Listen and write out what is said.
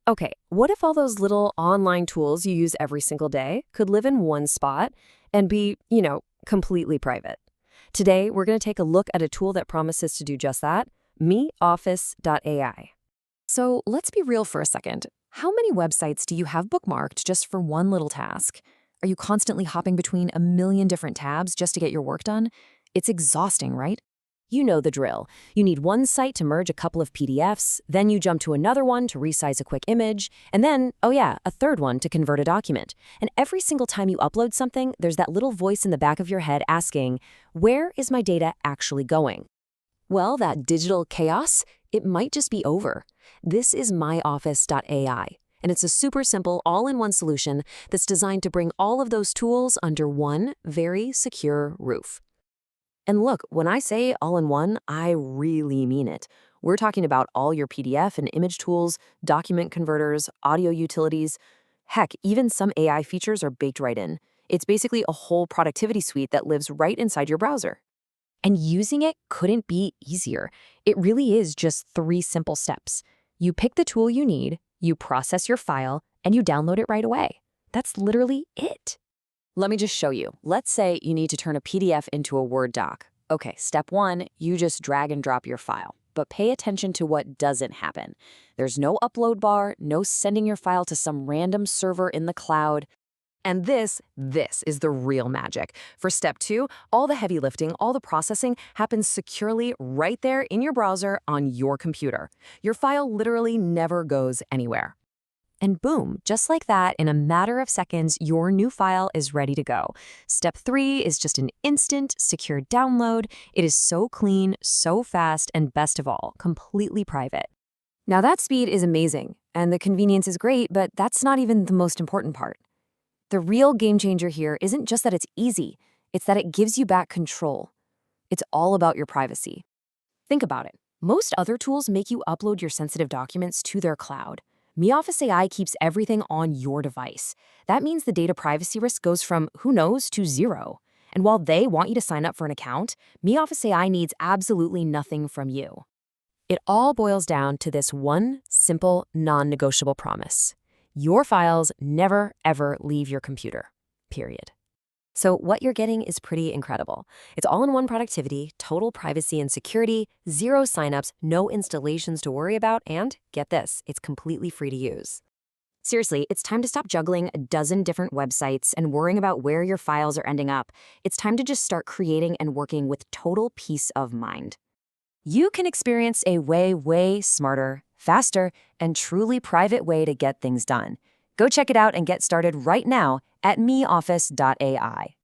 Okay, what if all those little online tools you use every single day could live in one spot and be, completely private? Today, we're going to take a look at a tool that promises to do just that, Mi Office AI. So let's be real for a second. How many websites do you have bookmarked just for one little task? Are you constantly hopping between a million different tabs just to get your work done? It's exhausting, right? You know the drill. You need one site to merge a couple of PDFs, then you jump to another one to resize a quick image, and then, oh yeah, a third one to convert a document. And every single time you upload something, there's that little voice in the back of your head asking, where is my data actually going? Well, that digital chaos, it might just be over. This is Mi Office AI, and it's a super simple all-in-one solution that's designed to bring all of those tools under one very secure roof. And look, when I say all-in-one, I really mean it. We're talking about all your PDF and image tools, document converters, audio utilities. Heck, even some AI features are baked right in. It's basically a whole productivity suite that lives right inside your browser. And using it couldn't be easier. It really is just 3 simple steps. You pick the tool you need, you process your file, and you download it right away. That's literally it. Let me just show you. Let's say you need to turn a PDF into a Word doc. Okay, step 1, you just drag and drop your file. But pay attention to what doesn't happen. There's no upload bar, no sending your file to some random server in the cloud. And this is the real magic. For step 2, all the heavy lifting, all the processing happens securely right there in your browser on your computer. Your file literally never goes anywhere. And boom, just like that, in a matter of seconds, your new file is ready to go. Step 3 is just an instant, secure download. It is so clean, so fast, and best of all, completely private. Now that speed is amazing, and the convenience is great, but that's not even the most important part. The real game changer here isn't just that it's easy, it's that it gives you back control. It's all about your privacy. Think about it. Most other tools make you upload your sensitive documents to their cloud. Mi Office AI keeps everything on your device. That means the data privacy risk goes from who knows to 0. And while they want you to sign up for an account, Mi Office AI needs absolutely nothing from you. It all boils down to this one simple, non-negotiable promise. Your files never, ever leave your computer, period. So what you're getting is pretty incredible. It's all-in-one productivity, total privacy and security, 0 signups, no installations to worry about, and get this, it's completely free to use. Seriously, it's time to stop juggling a dozen different websites and worrying about where your files are ending up. It's time to just start creating and working with total peace of mind. You can experience a way smarter, faster, and truly private way to get things done. Go check it out and get started right now at mioffice.ai.